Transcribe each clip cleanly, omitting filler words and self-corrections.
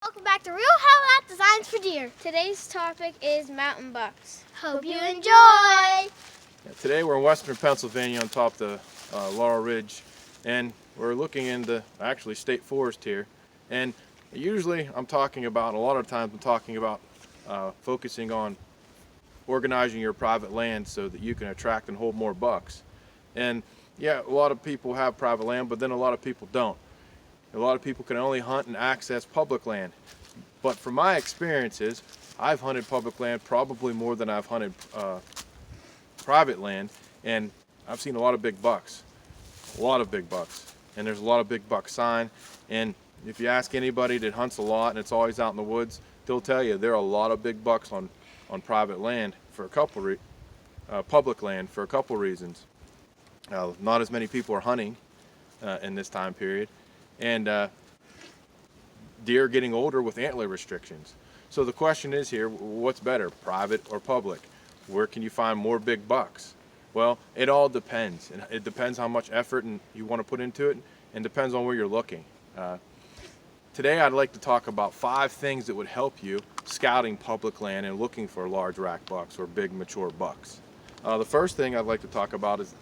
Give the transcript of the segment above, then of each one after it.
Welcome back to Real Habitat Designs for Deer. Today's topic is mountain bucks. Hope you enjoy! Today we're in western Pennsylvania on top of the Laurel Ridge, and we're looking into actually state forest here. And usually a lot of times I'm talking about focusing on organizing your private land so that you can attract and hold more bucks. And yeah, a lot of people have private land, but then a lot of people don't. A lot of people can only hunt and access public land. But from my experiences, I've hunted public land probably more than I've hunted private land, and I've seen a lot of big bucks. A lot of big bucks. And there's a lot of big buck sign. And if you ask anybody that hunts a lot and it's always out in the woods, they'll tell you there are a lot of big bucks on private land for public land for a couple reasons. Not as many people are hunting in this time period, and deer getting older with antler restrictions. So the question is here, what's better, private or public? Where can you find more big bucks? Well, it all depends. It depends how much effort you want to put into it, and depends on where you're looking. Today I'd like to talk about 5 things that would help you scouting public land and looking for large rack bucks or big mature bucks. The first thing I'd like to talk about is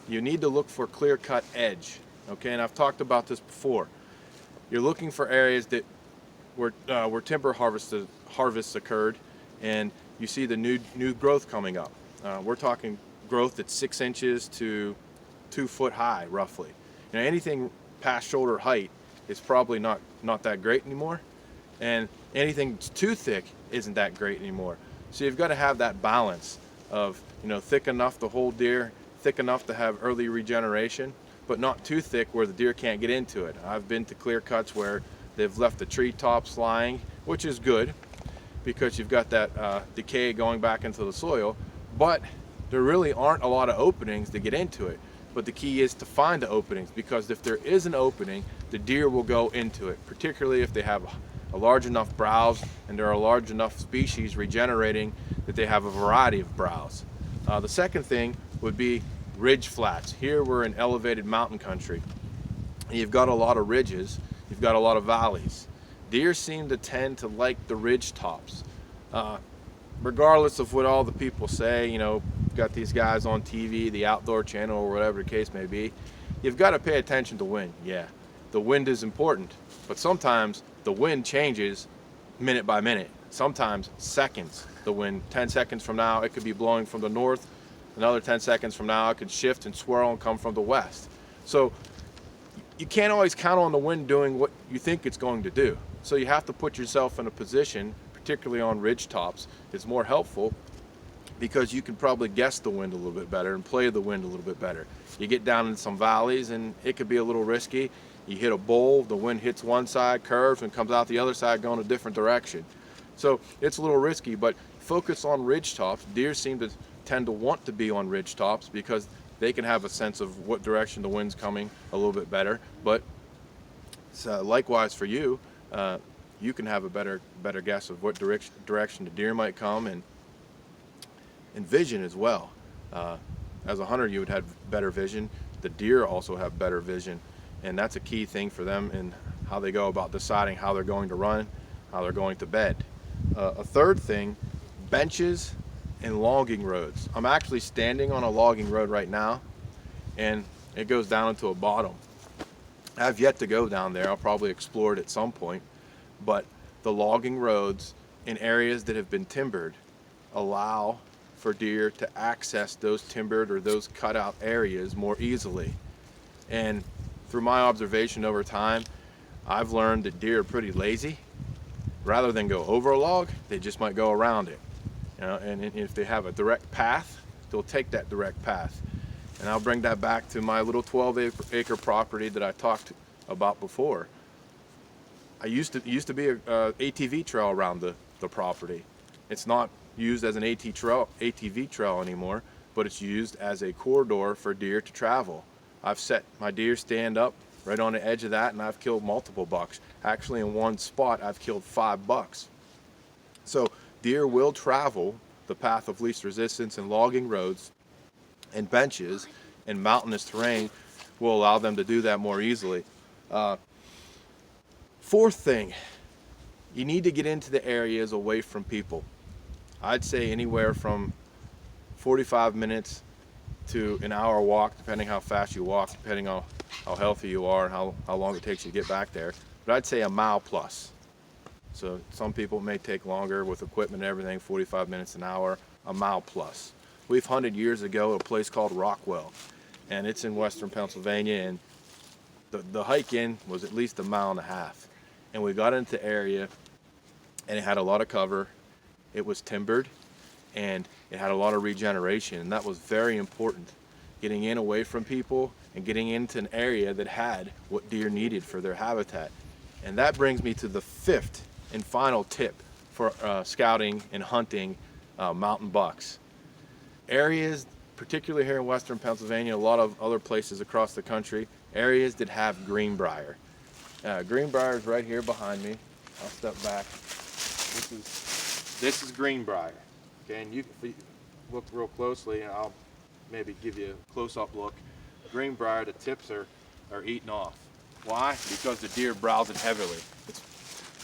you need to look for clear-cut edge. Okay, and I've talked about this before. You're looking for areas that where timber harvests occurred, and you see the new growth coming up. We're talking growth that's 6 inches to 2 foot high, roughly. Anything past shoulder height is probably not that great anymore, and anything that's too thick isn't that great anymore. So you've got to have that balance of thick enough to hold deer, thick enough to have early regeneration, but not too thick where the deer can't get into it. I've been to clear cuts where they've left the tree tops lying, which is good because you've got that decay going back into the soil, but there really aren't a lot of openings to get into it. But the key is to find the openings, because if there is an opening, the deer will go into it, particularly if they have a large enough browse and there are large enough species regenerating that they have a variety of browse. The second thing would be ridge flats. Here we're in elevated mountain country, and you've got a lot of ridges, you've got a lot of valleys. Deer seem to tend to like the ridge tops. Regardless of what all the people say, got these guys on TV, the Outdoor Channel, or whatever the case may be, you've got to pay attention to wind. Yeah, the wind is important, but sometimes the wind changes minute by minute, sometimes seconds. The wind, 10 seconds from now, it could be blowing from the north. Another 10 seconds from now, it could shift and swirl and come from the west. So you can't always count on the wind doing what you think it's going to do. So you have to put yourself in a position, particularly on ridge tops, it's more helpful because you can probably guess the wind a little bit better and play the wind a little bit better. You get down in some valleys and it could be a little risky. You hit a bowl, the wind hits one side, curves, and comes out the other side going a different direction. So it's a little risky, but focus on ridge tops. Deer seem to tend to want to be on ridge tops because they can have a sense of what direction the wind's coming a little bit better. But likewise for you, you can have a better guess of what direction the deer might come, and vision as well. As a hunter, you would have better vision. The deer also have better vision, and that's a key thing for them in how they go about deciding how they're going to run, how they're going to bed. A third thing, benches and logging roads. I'm actually standing on a logging road right now, and it goes down into a bottom. I've yet to go down there. I'll probably explore it at some point, but the logging roads in areas that have been timbered allow for deer to access those timbered or those cut out areas more easily. And through my observation over time, I've learned that deer are pretty lazy. Rather than go over a log, they just might go around it. And if they have a direct path, they'll take that direct path. And I'll bring that back to my little 12-acre property that I talked about before. I used to be a ATV trail around the property. It's not used as an ATV trail anymore, but it's used as a corridor for deer to travel. I've set my deer stand up right on the edge of that, and I've killed multiple bucks. Actually, in one spot, I've killed 5 bucks. So deer will travel the path of least resistance, and logging roads and benches and mountainous terrain will allow them to do that more easily. Fourth thing, you need to get into the areas away from people. I'd say anywhere from 45 minutes to an hour walk, depending how fast you walk, depending on how healthy you are and how long it takes you to get back there. But I'd say a mile plus. So some people may take longer with equipment and everything, 45 minutes, an hour, a mile plus. We've hunted years ago at a place called Rockwell, and it's in western Pennsylvania, and the hike in was at least a mile and a half. And we got into the area, and it had a lot of cover. It was timbered, and it had a lot of regeneration, and that was very important. Getting in away from people and getting into an area that had what deer needed for their habitat. And that brings me to the fifth and final tip for scouting and hunting mountain bucks. Areas, particularly here in western Pennsylvania, a lot of other places across the country, areas that have Greenbrier. Greenbrier is right here behind me. I'll step back. This is Greenbrier. Okay, and if you look real closely, and I'll maybe give you a close-up look. Greenbrier, the tips are eaten off. Why? Because the deer browse it heavily. It's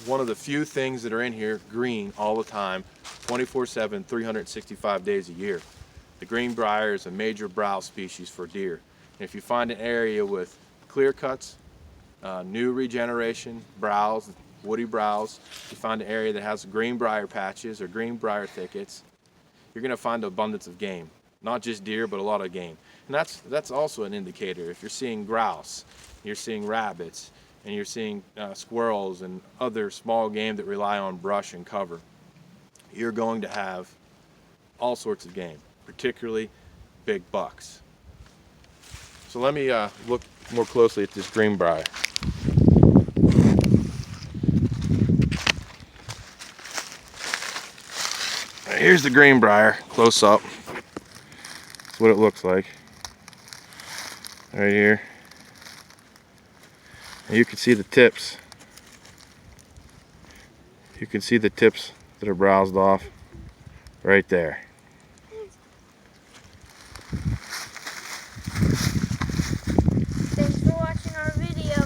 one of the few things that are in here green all the time, 24/7, 365 days a year. The Greenbrier is a major browse species for deer. And if you find an area with clear cuts, new regeneration, browse, woody browse, you find an area that has Greenbrier patches or Greenbrier thickets, you're going to find an abundance of game. Not just deer, but a lot of game. And that's also an indicator. If you're seeing grouse, you're seeing rabbits, and you're seeing squirrels and other small game that rely on brush and cover, you're going to have all sorts of game, particularly big bucks. So let me look more closely at this Greenbrier. Here's the Greenbrier, close up. That's what it looks like. Right here. And you can see the tips. You can see the tips that are browsed off right there. Thanks for watching our video.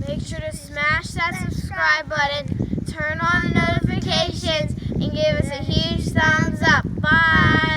Make sure to smash that subscribe button, turn on the notifications, and give us a huge thumbs up. Bye!